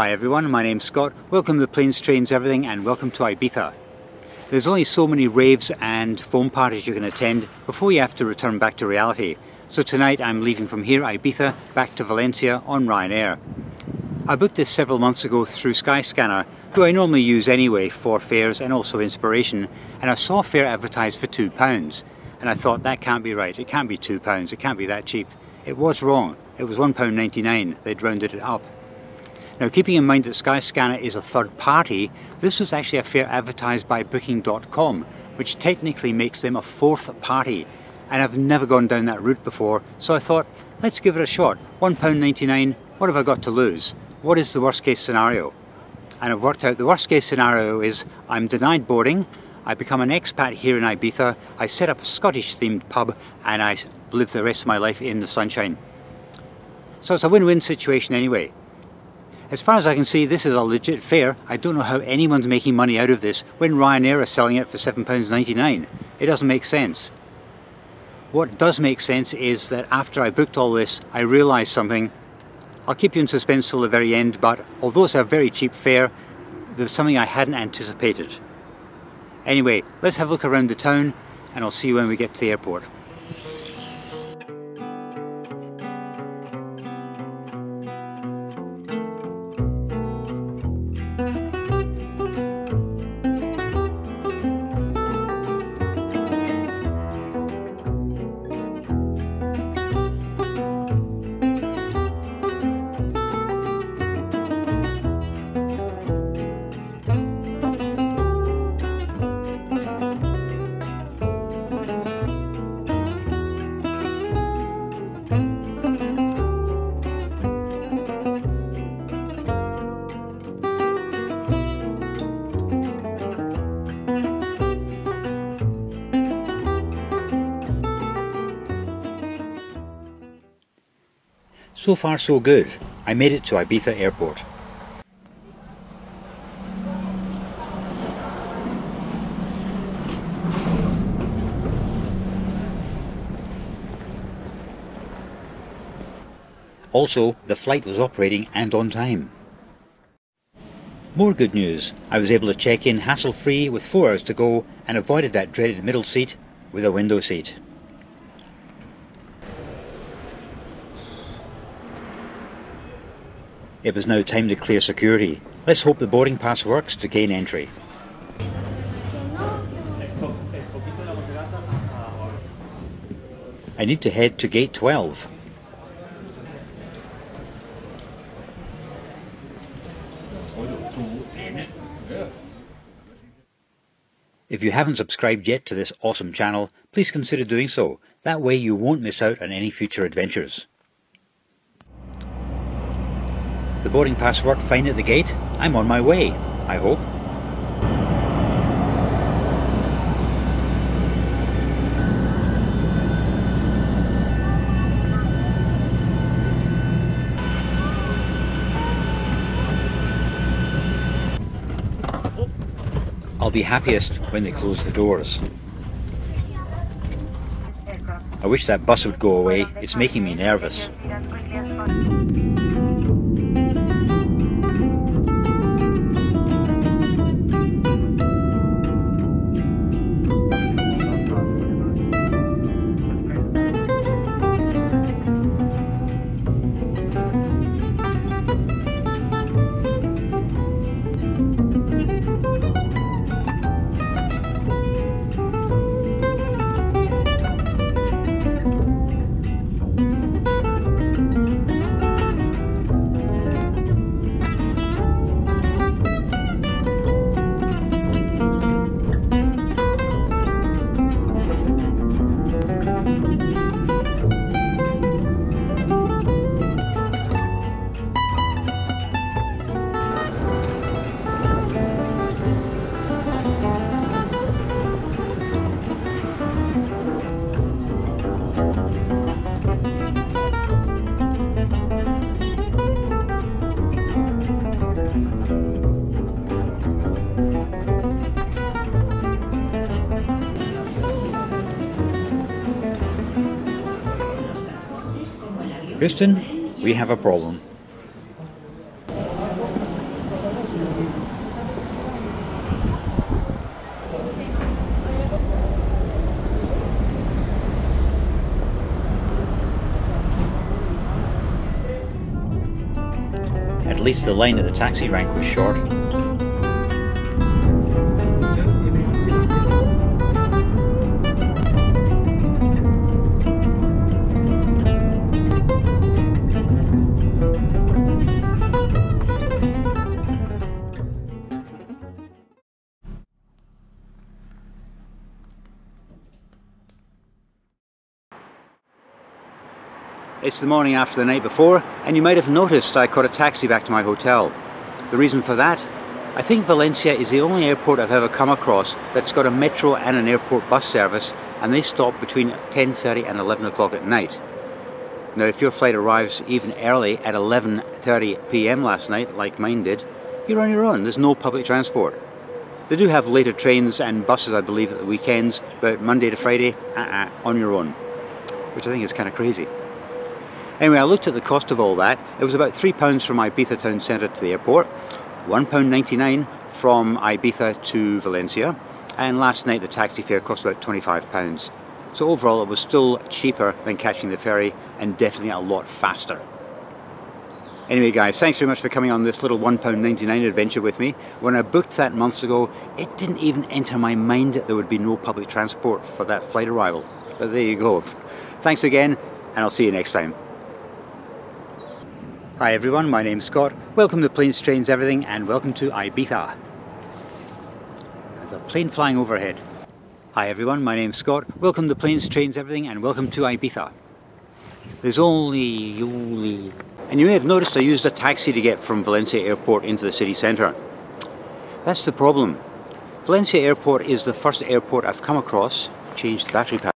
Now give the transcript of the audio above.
Hi everyone, my name's Scott. Welcome to Planes, Trains, Everything, and welcome to Ibiza. There's only so many raves and foam parties you can attend before you have to return back to reality. So tonight I'm leaving from here, Ibiza, back to Valencia on Ryanair. I booked this several months ago through Skyscanner, who I normally use anyway for fares and also inspiration, and I saw a fare advertised for £2, and I thought that can't be right, it can't be £2, it can't be that cheap. It was wrong, it was £1.99, they'd rounded it up. Now, keeping in mind that Skyscanner is a third party, this was actually a fare advertised by Booking.com, which technically makes them a fourth party. And I've never gone down that route before, so I thought, let's give it a shot. £1.99, what have I got to lose? What is the worst case scenario? And I've worked out the worst case scenario is I'm denied boarding, I become an expat here in Ibiza, I set up a Scottish themed pub, and I live the rest of my life in the sunshine. So it's a win-win situation anyway. As far as I can see, this is a legit fare. I don't know how anyone's making money out of this when Ryanair is selling it for £7.99. It doesn't make sense. What does make sense is that after I booked all this, I realised something. I'll keep you in suspense till the very end, but although it's a very cheap fare, there's something I hadn't anticipated. Anyway, let's have a look around the town, and I'll see you when we get to the airport. So far so good. I made it to Ibiza airport. Also, the flight was operating and on time. More good news. I was able to check in hassle-free with 4 hours to go and avoided that dreaded middle seat with a window seat. It was now time to clear security. Let's hope the boarding pass works to gain entry. I need to head to gate 12. If you haven't subscribed yet to this awesome channel, please consider doing so. That way you won't miss out on any future adventures. The boarding pass worked fine at the gate. I'm on my way, I hope. I'll be happiest when they close the doors. I wish that bus would go away. It's making me nervous. Houston, we have a problem. least the line at the taxi rank was short. It's the morning after the night before, and you might have noticed I caught a taxi back to my hotel. The reason for that? I think Valencia is the only airport I've ever come across that's got a metro and an airport bus service, and they stop between 10:30 and 11 o'clock at night. Now if your flight arrives even early at 11:30 PM last night, like mine did, you're on your own, there's no public transport. They do have later trains and buses I believe at the weekends, but Monday to Friday, on your own. Which I think is kind of crazy. Anyway, I looked at the cost of all that. It was about £3 from Ibiza town centre to the airport, £1.99 from Ibiza to Valencia, and last night the taxi fare cost about £25. So overall it was still cheaper than catching the ferry and definitely a lot faster. Anyway guys, thanks very much for coming on this little £1.99 adventure with me. When I booked that months ago, it didn't even enter my mind that there would be no public transport for that flight arrival. But there you go. Thanks again, and I'll see you next time. Hi everyone, my name's Scott. Welcome to Planes, Trains, Everything, and welcome to Ibiza. There's a plane flying overhead. Hi everyone, my name's Scott. Welcome to Planes, Trains, Everything, and welcome to Ibiza. There's only... And you may have noticed I used a taxi to get from Valencia Airport into the city centre. That's the problem. Valencia Airport is the first airport I've come across. Change the battery pack.